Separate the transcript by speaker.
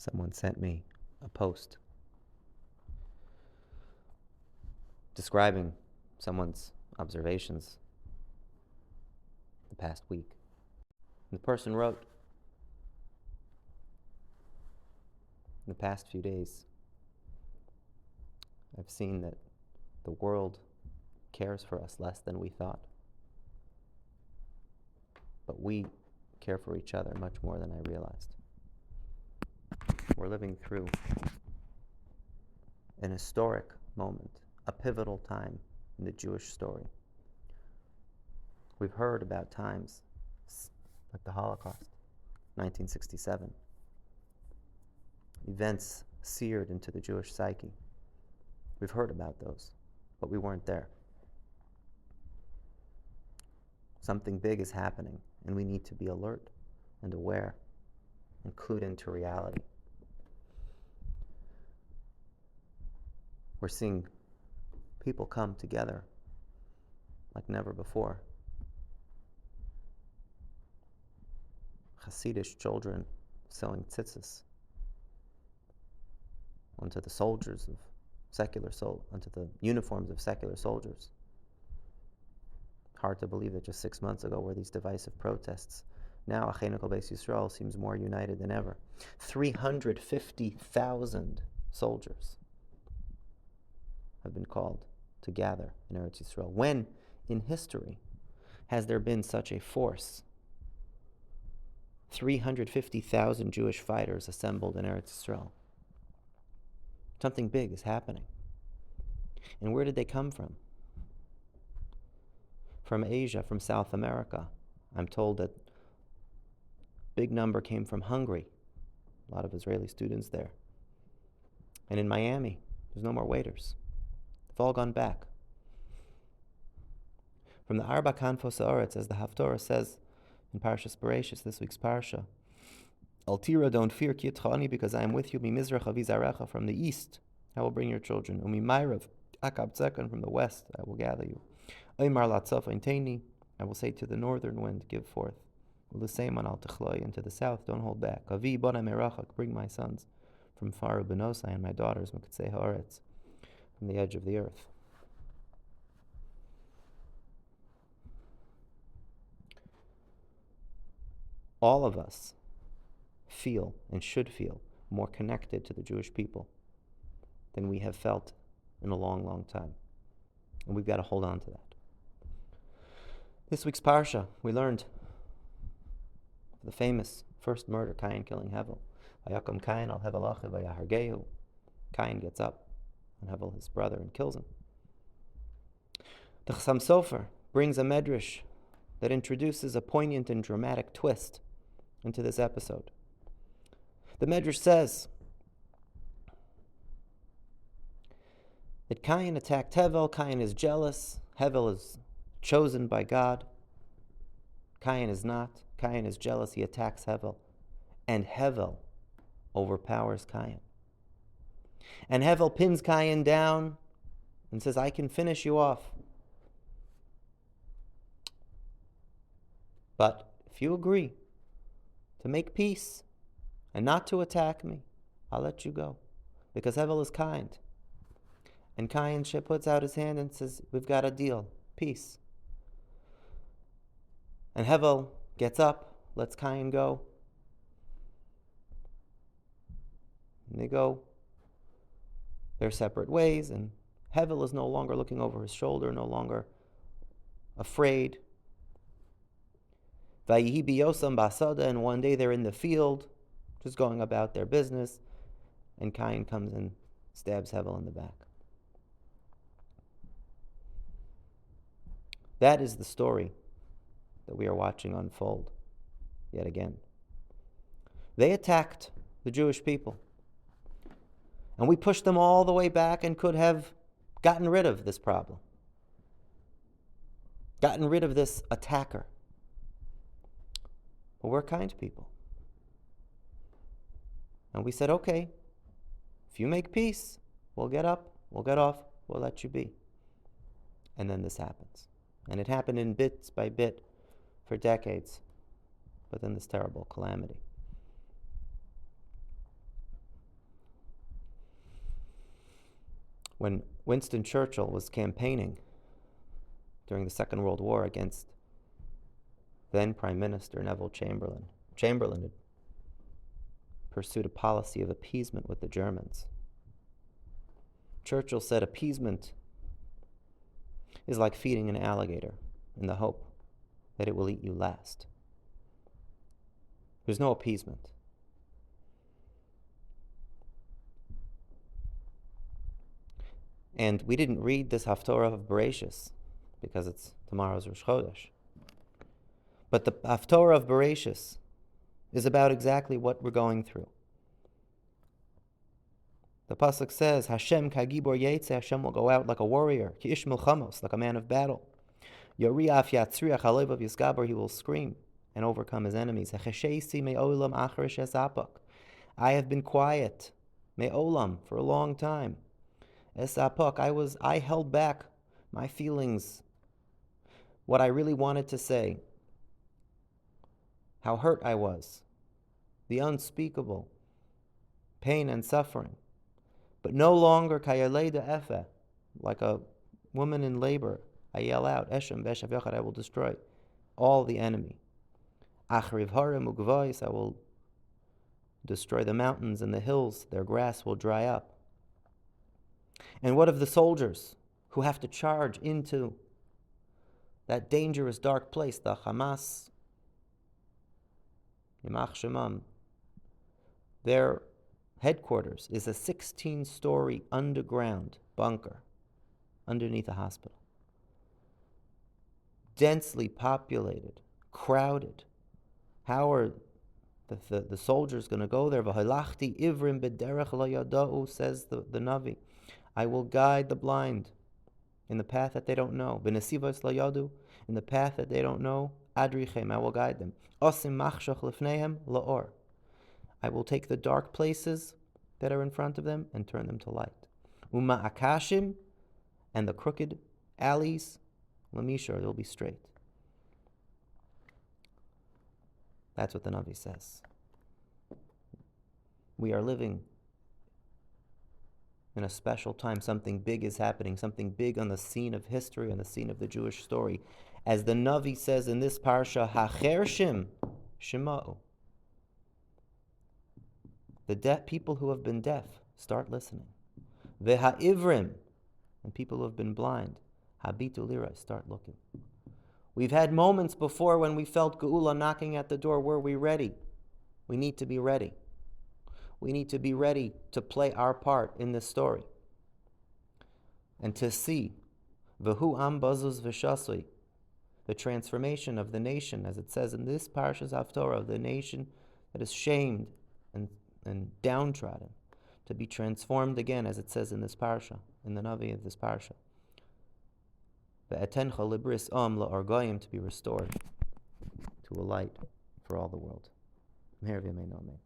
Speaker 1: Someone sent me a post describing someone's observations the past week. And the person wrote, in the past few days, I've seen that the world cares for us less than we thought. But we care for each other much more than I realized. We're living through an historic moment, a pivotal time in the Jewish story. We've heard about times like the Holocaust, 1967. Events seared into the Jewish psyche. We've heard about those, but we weren't there. Something big is happening, and we need to be alert and aware and clued into reality. We're seeing people come together like never before. Hasidic children selling tzitzis onto the soldiers of onto the uniforms of secular soldiers. Hard to believe that just 6 months ago were these divisive protests. Now, Achenu Kol Beis Yisrael seems more united than ever. 350,000 soldiers have been called to gather in Eretz Yisrael. When, in history, has there been such a force? 350,000 Jewish fighters assembled in Eretz Yisrael. Something big is happening. And where did they come from? From Asia, from South America. I'm told that a big number came from Hungary. A lot of Israeli students there. And in Miami, there's no more waiters. They've all gone back. From the Arba Kanfos Haaretz, as the Haftorah says in Parshas Bereishis, this week's Parsha, Al tira, don't fear, ki etchani, because I am with you, mi mizrach avi zarecha, from the east I will bring your children, umi mayrav akabtzekan, from the west I will gather you. Oymar latzof einteini, I will say to the northern wind, give forth. U'leseman al techloi, and to the south, don't hold back. Avi bona merachak, bring my sons from far, benosai, and my daughters, mekatzei haaretz, from the edge of the earth. All of us feel and should feel more connected to the Jewish people than we have felt in a long, long time. And we've got to hold on to that. This week's Parsha, we learned the famous first murder, Cain killing Hevel. Vayakom Cain al Hevel achiv vayahargehu. Cain gets up on Hevel, his brother, and kills him. The Chassam Sofer brings a medrash that introduces a poignant and dramatic twist into this episode. The medrash says that Cain attacked Hevel. Cain is jealous. Hevel is chosen by God. Cain is not. Cain is jealous. He attacks Hevel. And Hevel overpowers Cain. And Hevel pins Cain down and says, I can finish you off. But if you agree to make peace and not to attack me, I'll let you go. Because Hevel is kind. And Cain puts out his hand and says, we've got a deal. Peace. And Hevel gets up, lets Cain go. And they go their separate ways, and Hevel is no longer looking over his shoulder, no longer afraid. Vayihi biyosam basada, and one day they're in the field, just going about their business, and Cain comes and stabs Hevel in the back. That is the story that we are watching unfold yet again. They attacked the Jewish people, and we pushed them all the way back and could have gotten rid of this problem, gotten rid of this attacker. But we're kind people. And we said, okay, if you make peace, we'll get up, we'll get off, we'll let you be. And then this happens. And it happened in bits by bit for decades. But then this terrible calamity. When Winston Churchill was campaigning during the Second World War against then Prime Minister Neville Chamberlain, Chamberlain had pursued a policy of appeasement with the Germans. Churchill said appeasement is like feeding an alligator in the hope that it will eat you last. There's no appeasement. And we didn't read this Haftorah of Bereishis because it's tomorrow's Rosh Chodesh. But the Haftorah of Bereishis is about exactly what we're going through. The pasuk says, Hashem kagibor yetze, Hashem will go out like a warrior, ki ish milchamos, like a man of battle. Yoriaf yatzriach alevav yisgaber, he will scream and overcome his enemies. Hechesheisi me'olam acharish esapak, I have been quiet, me'olam, for a long time. Esapak, I held back my feelings, what I really wanted to say, how hurt I was, the unspeakable pain and suffering. But no longer kayaleda efe, like a woman in labor, I yell out, Eshem veshav yachad, I will destroy all the enemy. Achriv harem ugvais, I will destroy the mountains and the hills, their grass will dry up. And what of the soldiers who have to charge into that dangerous dark place, the Hamas, Yimach Shemam? Their headquarters is a 16-story underground bunker underneath a hospital. Densely populated, crowded. How are the soldiers going to go there? V'halachti ivrim b'derech lo yada'u, says the Navi. I will guide the blind in the path that they don't know. B'nesivos lo yadu, in the path that they don't know. Adrichem, I will guide them. Osim machshach lefneihem la'or, I will take the dark places that are in front of them and turn them to light. Uma akashim, and the crooked alleys, lamishar, they'll be straight. That's what the Navi says. We are living in a special time. Something big is happening, something big on the scene of history, on the scene of the Jewish story. As the Navi says in this parsha, Hachershim Shema'u. The people who have been deaf, start listening. V'ha'ivrim, and people who have been blind, habitu lira, start looking. We've had moments before when we felt Geula knocking at the door. Were we ready? We need to be ready. We need to be ready to play our part in this story. And to see V'hu am bazuz v'shasui, the transformation of the nation, as it says in this Parshas Haftorah, the nation that is shamed and downtrodden, to be transformed again, as it says in this parsha, in the Navi of this parsha. Ve'etencha libris la'orgoyim, to be restored to a light for all the world. Meher v'yameinu, amen.